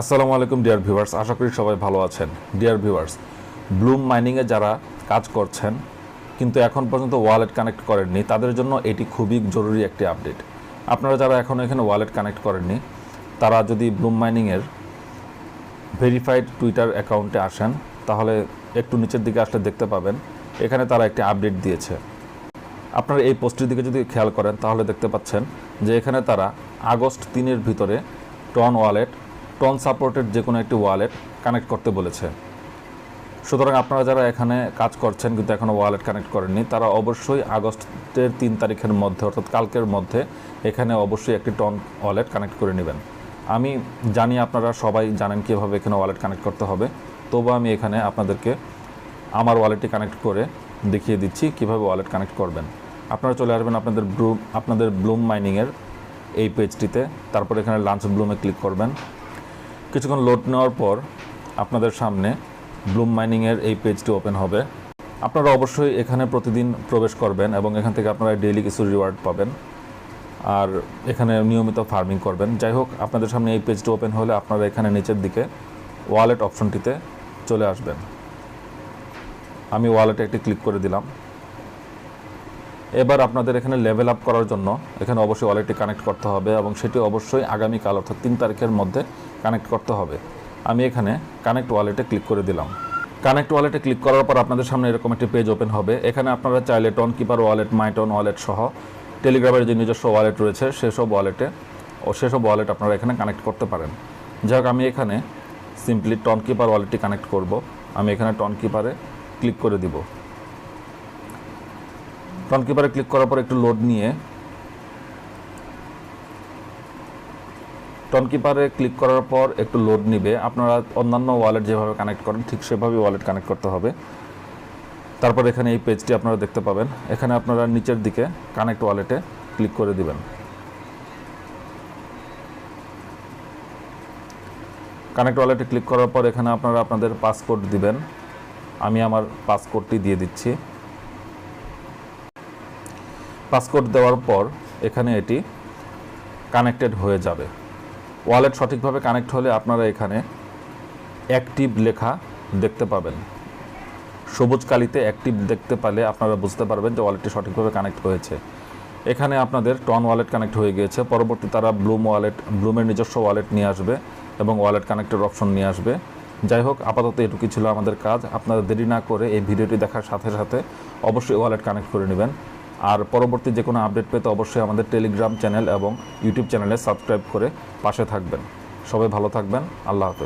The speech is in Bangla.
আসসালামু আলাইকুম ডিয়ার ভিউয়ার্স, আশা করি সবাই ভালো আছেন। ডিয়ার ভিউয়ার্স, ব্লুম মাইনিংয়ে যারা কাজ করছেন কিন্তু এখন পর্যন্ত ওয়ালেট কানেক্ট করেননি, তাদের জন্য এটি খুবই জরুরি একটি আপডেট। আপনারা যারা এখনও এখানে ওয়ালেট কানেক্ট করেননি, তারা যদি ব্লুম মাইনিংয়ের ভেরিফাইড টুইটার অ্যাকাউন্টে আসেন, তাহলে একটু নিচের দিকে আসলে দেখতে পাবেন এখানে তারা একটি আপডেট দিয়েছে। আপনারা এই পোস্টের দিকে যদি খেয়াল করেন তাহলে দেখতে পাচ্ছেন যে এখানে তারা আগস্ট 3-এর ভিতরে টন সাপোর্টেড যে কোনো একটি ওয়ালেট কানেক্ট করতে বলেছে। সুতরাং আপনারা যারা এখানে কাজ করছেন কিন্তু এখনও ওয়ালেট কানেক্ট করেননি, তারা অবশ্যই আগস্টের 3 তারিখের মধ্যে অর্থাৎ কালকের মধ্যে এখানে অবশ্যই একটি টন ওয়ালেট কানেক্ট করে নেবেন। আমি জানি আপনারা সবাই জানেন কীভাবে এখানে ওয়ালেট কানেক্ট করতে হবে, তবু আমি এখানে আপনাদেরকে আমার ওয়ালেটটি কানেক্ট করে দেখিয়ে দিচ্ছি কীভাবে ওয়ালেট কানেক্ট করবেন। আপনারা চলে আসবেন আপনাদের ব্লুম মাইনিংয়ের এই পেজটিতে, তারপর এখানে লাঞ্চ ব্লুমে ক্লিক করবেন। কিছুক্ষণ লোড নেওয়ার পর আপনাদের সামনে ব্লুম মাইনিংয়ের এই পেজটি ওপেন হবে। আপনারা অবশ্যই এখানে প্রতিদিন প্রবেশ করবেন এবং এখান থেকে আপনারা ডেইলি কিছু রিওয়ার্ড পাবেন আর এখানে নিয়মিত ফার্মিং করবেন। যাই হোক, আপনাদের সামনে এই পেজটি ওপেন হলে আপনারা এখানে নিচের দিকে ওয়ালেট অপশনটিতে চলে আসবেন। আমি ওয়ালেটে একটি ক্লিক করে দিলাম। এবার আপনাদের এখানে লেভেল আপ করার জন্য এখানে অবশ্যই ওয়ালেটটি কানেক্ট করতে হবে এবং সেটি অবশ্যই আগামীকাল অর্থাৎ 3 তারিখের মধ্যে কানেক্ট করতে হবে। আমি এখানে কানেক্ট ওয়ালেটে ক্লিক করে দিলাম। কানেক্ট ওয়ালেটে ক্লিক করার পর আপনাদের সামনে এরকম একটি পেজ ওপেন হবে। এখানে আপনারা চাইলে টন কিপার ওয়ালেট, মাইটন ওয়ালেট সহ টেলিগ্রামের যে নিজস্ব ওয়ালেট রয়েছে সেসব ওয়ালেট আপনারা এখানে কানেক্ট করতে পারেন। যাই হোক, আমি এখানে সিম্পলি টন কিপার ওয়ালেটটি কানেক্ট করব। আমি এখানে টন কিপারে ক্লিক করে দিব। টন কিপারে ক্লিক করার পর একটু লোড নিয়ে টন কিপারে ক্লিক করার পর একটু লোড নিবে। আপনারা অন্যান্য ওয়ালেট যেভাবে কানেক্ট করেন ঠিক সেভাবেই ওয়ালেট কানেক্ট করতে হবে। তারপর এখানে এই পেজটি আপনারা দেখতে পাবেন। এখানে আপনারা নিচের দিকে কানেক্ট ওয়ালেটে ক্লিক করে দিবেন। কানেক্ট ওয়ালেটে ক্লিক করার পর এখানে আপনারা আপনাদের পাসকোড দিবেন। আমি আমার পাসকোডটি দিয়ে দিচ্ছি। পাসকোড দেওয়ার পর এখানে এটি কানেক্টেড হয়ে যাবে। ওয়ালেট সঠিকভাবে কানেক্ট হলে আপনারা এখানে অ্যাক্টিভ লেখা দেখতে পাবেন। সবুজ কালিতে অ্যাক্টিভ দেখতে পেলে আপনারা বুঝতে পারবেন যে ওয়ালেটটি সঠিকভাবে কানেক্ট হয়েছে। এখানে আপনাদের টন ওয়ালেট কানেক্ট হয়ে গিয়েছে। পরবর্তী তারা ব্লুমের নিজস্ব ওয়ালেট নিয়ে আসবে এবং ওয়ালেট কানেক্টের অপশন নিয়ে আসবে। যাই হোক, আপাতত এটুকুই ছিল আমাদের কাজ। আপনারা দেরি না করে এই ভিডিওটি দেখার সাথে সাথে অবশ্যই ওয়ালেট কানেক্ট করে নেবেন। আর পরবর্তী যে কোনো আপডেট পেতে অবশ্যই আমাদের টেলিগ্রাম চ্যানেল এবং ইউটিউব চ্যানেলে সাবস্ক্রাইব করে পাশে থাকবেন। সবাই ভালো থাকবেন। আল্লাহ হাফেজ।